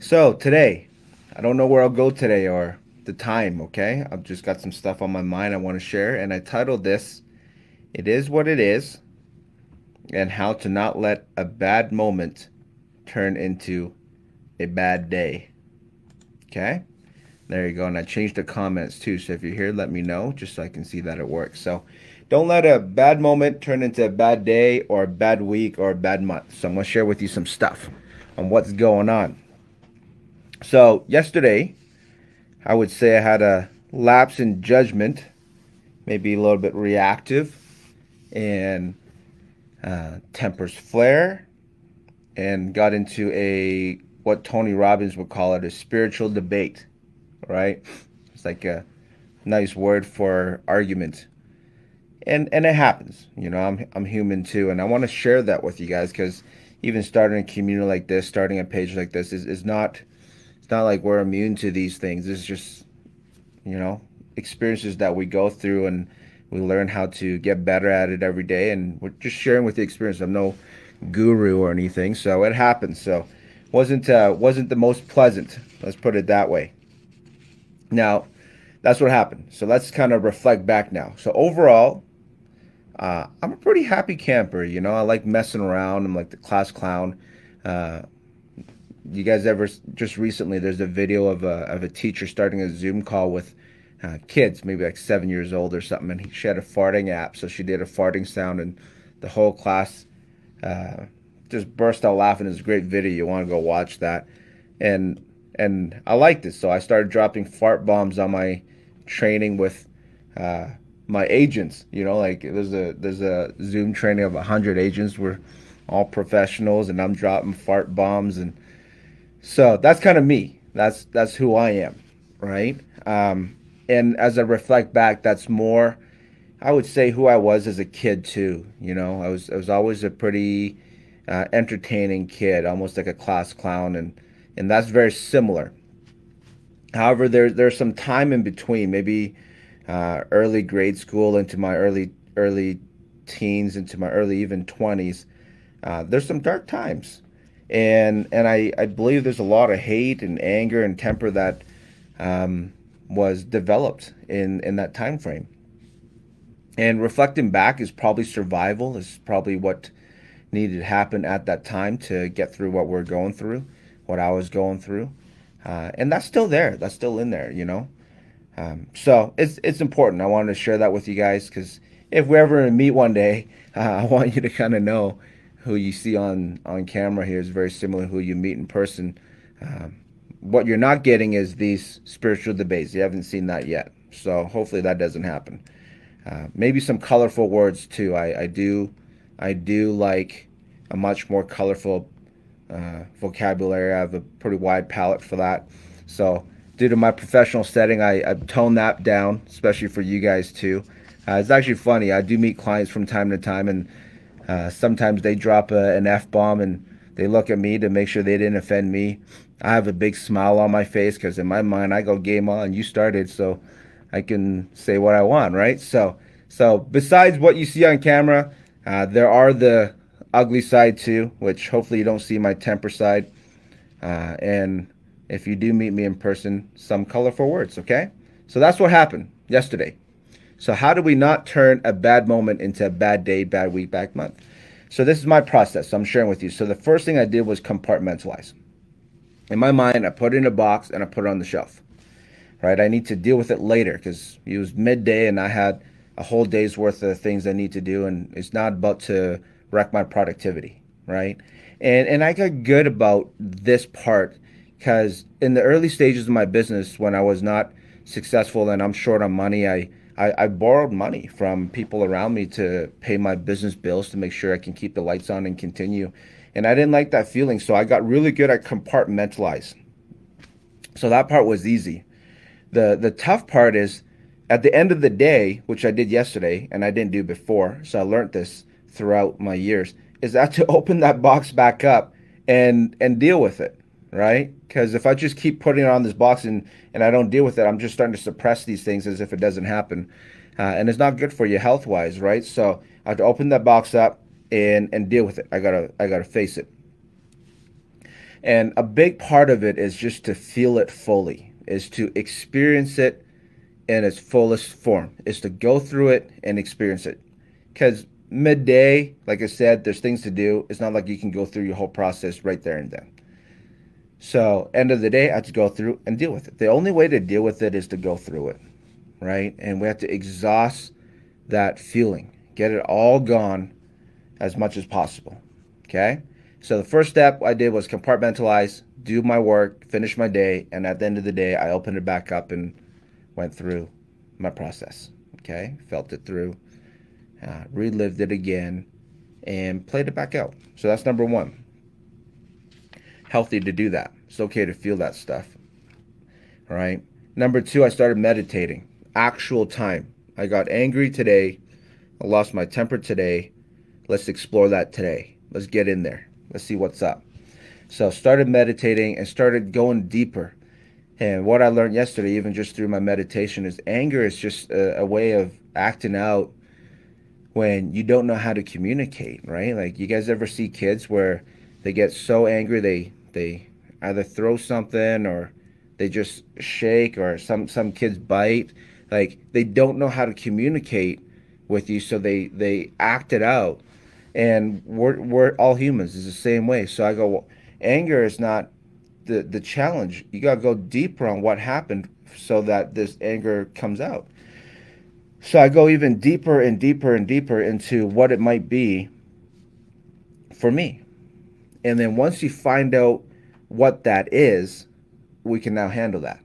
So today, I don't know where I'll go today or the time, okay? I've just got some stuff on my mind I want to share, and I titled this, It Is What It Is, and How to Not Let a Bad Moment Turn into a Bad Day. Okay? There you go. And I changed the comments too, so if you're here, let me know just so I can see that it works. So don't let a bad moment turn into a bad day or a bad week or a bad month. So I'm going to share with you some stuff on what's going on. So yesterday, I would say I had a lapse in judgment, maybe a little bit reactive, and tempers flare, and got into a what Tony Robbins would call it a spiritual debate, right? It's like a nice word for argument, and it happens. I'm human too, and I want to share that with you guys because even starting a community like this, starting a page like this is not. It's not like we're immune to these things. It's just you know, experiences that we go through and we learn how to get better at it every day. And we're just sharing with the experience. I'm no guru or anything, so it happens. So wasn't the most pleasant. Let's put it that way. Now, that's what happened. So let's kind of reflect back now. So overall, I'm a pretty happy camper. I like messing around. I'm like the class clown. Uh, you guys ever just recently? There's a video of a teacher starting a Zoom call with kids, maybe like 7 years old or something, and she had a farting app, so she did a farting sound, and the whole class uh, just burst out laughing. It's a great video. You want to go watch that, and I liked it, so I started dropping fart bombs on my training with uh, my agents. Like there's a Zoom training of 100 agents. We're all professionals, and I'm dropping fart bombs, and so that's kind of me. That's who I am, right? And as I reflect back, that's more, I would say, who I was as a kid too. I was always a pretty entertaining kid, almost like a class clown, and that's very similar. However, there's some time in between, maybe early grade school into my early teens, into my early even 20s. There's some dark times, and I believe there's a lot of hate and anger and temper that was developed in that time frame. And reflecting back is probably survival, is probably what needed to happen at that time to get through what we're going through, what I was going through. And that's still there. That's still in there. So it's important. I wanted to share that with you guys because if we ever meet one day, I want you to kind of know who you see on camera here is very similar to who you meet in person. Um, what you're not getting is these spiritual debates. You haven't seen that yet. So hopefully that doesn't happen. Maybe some colorful words too. I do like a much more colorful vocabulary. I have a pretty wide palette for that. So due to my professional setting, I've toned that down, especially for you guys too. It's actually funny. I do meet clients from time to time, and sometimes they drop an F bomb and they look at me to make sure they didn't offend me. I have a big smile on my face because in my mind I go game on. You started, so I can say what I want, right? So besides what you see on camera, there are the ugly side too, which hopefully you don't see my temper side. And if you do meet me in person, some colorful words, okay? So that's what happened yesterday. So how do we not turn a bad moment into a bad day, bad week, bad month? So this is my process. So I'm sharing with you. So the first thing I did was compartmentalize. In my mind, I put it in a box and I put it on the shelf. Right? I need to deal with it later because it was midday and I had a whole day's worth of things I need to do, and it's not about to wreck my productivity, right? And I got good about this part because in the early stages of my business, when I was not successful and I'm short on money, I borrowed money from people around me to pay my business bills to make sure I can keep the lights on and continue. And I didn't like that feeling, so I got really good at compartmentalize. So that part was easy. The tough part is at the end of the day, which I did yesterday and I didn't do before, so I learned this throughout my years, is that to open that box back up and deal with it, right? Because if I just keep putting it on this box and I don't deal with it, I'm just starting to suppress these things as if it doesn't happen, and it's not good for you health wise, right? So I have to open that box up and deal with it. I gotta face it. And a big part of it is just to feel it fully, is to experience it in its fullest form, is to go through it and experience it. Because midday, like I said, there's things to do. It's not like you can go through your whole process right there and then. So, end of the day, I have to go through and deal with it. The only way to deal with it is to go through it, right? And we have to exhaust that feeling, get it all gone as much as possible. Okay? So, the first step I did was compartmentalize, do my work, finish my day, and at the end of the day, I opened it back up and went through my process. Okay? Felt it through, relived it again, and played it back out. So, that's number one. Healthy to do that. It's okay to feel that stuff. All right. Number two, I started meditating. Actual time. I got angry today. I lost my temper today. Let's explore that today. Let's get in there. Let's see what's up. So started meditating and started going deeper. And what I learned yesterday, even just through my meditation, is anger is just a way of acting out when you don't know how to communicate, right? Like, you guys ever see kids where they get so angry they either throw something, or they just shake, or some kids bite. Like, they don't know how to communicate with you, so they act it out. And we're all humans. It's the same way. So I go, well, anger is not the challenge. You got to go deeper on what happened so that this anger comes out. So I go even deeper and deeper and deeper into what it might be for me. And then once you find out what that is, we can now handle that.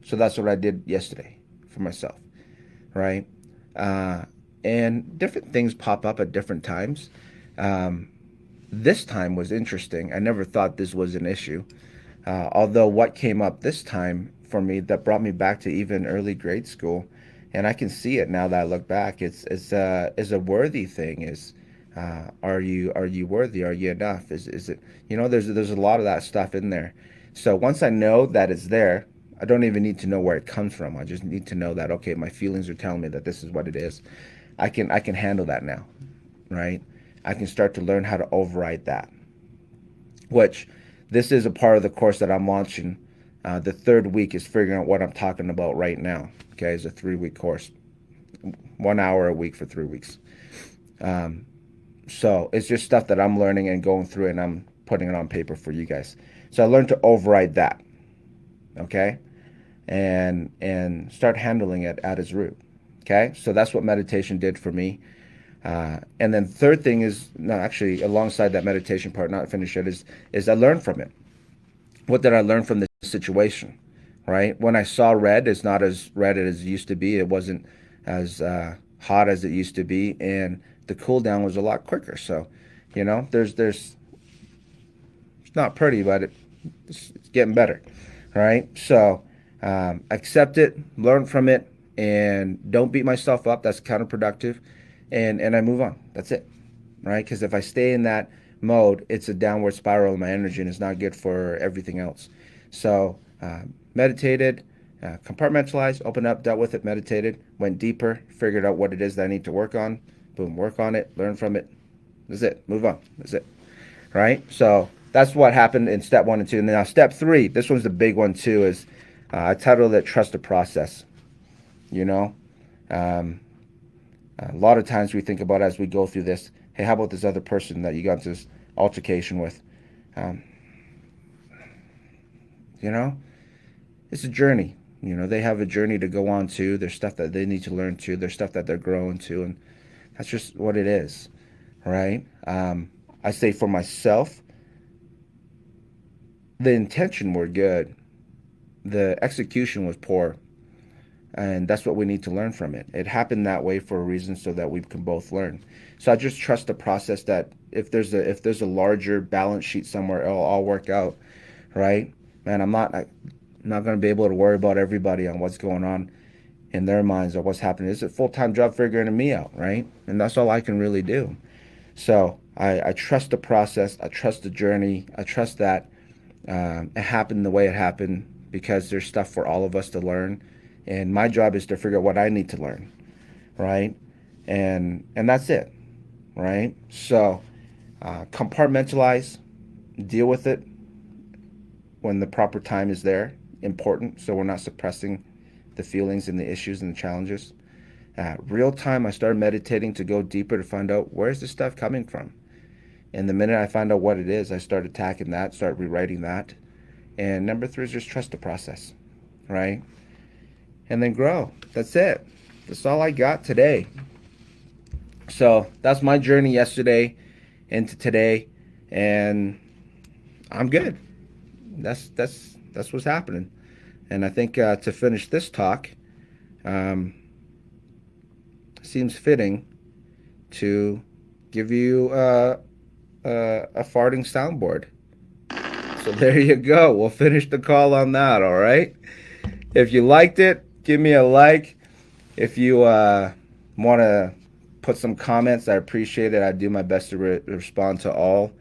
So that's what I did yesterday for myself, right? And different things pop up at different times. Um, this time was interesting. I never thought this was an issue. Although what came up this time for me that brought me back to even early grade school, and I can see it now that I look back. It's a worthy thing. Are you worthy? Are you enough? Is it, there's a lot of that stuff in there. So once I know that it's there, I don't even need to know where it comes from. I just need to know that, okay, my feelings are telling me that this is what it is. I can handle that now, right? I can start to learn how to override that. Which, this is a part of the course that I'm launching. The third week is figuring out what I'm talking about right now. Okay, it's a 3-week course, 1 hour a week for 3 weeks. So it's just stuff that I'm learning and going through, and I'm putting it on paper for you guys. So I learned to override that, okay, and start handling it at its root. Okay, so that's what meditation did for me. And then third thing is, no, actually, alongside that meditation part, not finished yet, is I learned from it. What did I learn from this situation? Right? When I saw red, it's not as red as it used to be. It wasn't as hot as it used to be, and the cool down was a lot quicker. So, there's it's not pretty, but it's getting better. Right? So, accept it, learn from it, and don't beat myself up. That's counterproductive. And I move on. That's it, right? Because if I stay in that mode, it's a downward spiral of my energy, and it's not good for everything else. So meditated, compartmentalized, opened up, dealt with it, meditated, went deeper, figured out what it is that I need to work on. Boom, work on it, learn from it. That's it. Move on. That's it, right? So that's what happened in step 1 and 2. And then now step 3, this one's the big one too, is I titled it Trust the Process. A lot of times we think about, as we go through this, hey, how about this other person that you got into this altercation with? It's a journey. They have a journey to go on to. There's stuff that they need to learn to. There's stuff that they're growing to, and that's just what it is, right? I say for myself, the intention were good. The execution was poor. And that's what we need to learn from it. It happened that way for a reason, so that we can both learn. So I just trust the process, that if there's a larger balance sheet somewhere, it'll all work out, right? Man, I'm not going to be able to worry about everybody on what's going on in their minds or what's happening. It's a full-time job figuring me out, right? And that's all I can really do. So I trust the process. I trust the journey. I trust that it happened the way it happened, because there's stuff for all of us to learn. And my job is to figure out what I need to learn, right? And that's it, right? So compartmentalize, deal with it, when the proper time is there, important, so we're not suppressing the feelings and the issues and the challenges. Real time, I started meditating to go deeper to find out where's this stuff coming from. And the minute I find out what it is, I start attacking that, start rewriting that. And number three is just trust the process, right? And then grow. That's it. That's all I got today. So that's my journey yesterday into today, and I'm good. That's what's happening. And I think to finish this talk, seems fitting to give you a farting soundboard. So there you go. We'll finish the call on that, all right? If you liked it, give me a like. If you want to put some comments, I appreciate it. I do my best to respond to all.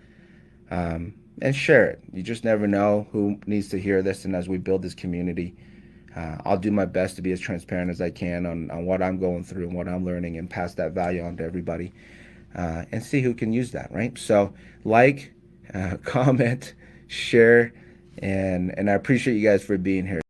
And share it. You just never know who needs to hear this. And as we build this community, I'll do my best to be as transparent as I can on what I'm going through and what I'm learning, and pass that value on to everybody, and see who can use that, right? So like, comment, share, and I appreciate you guys for being here.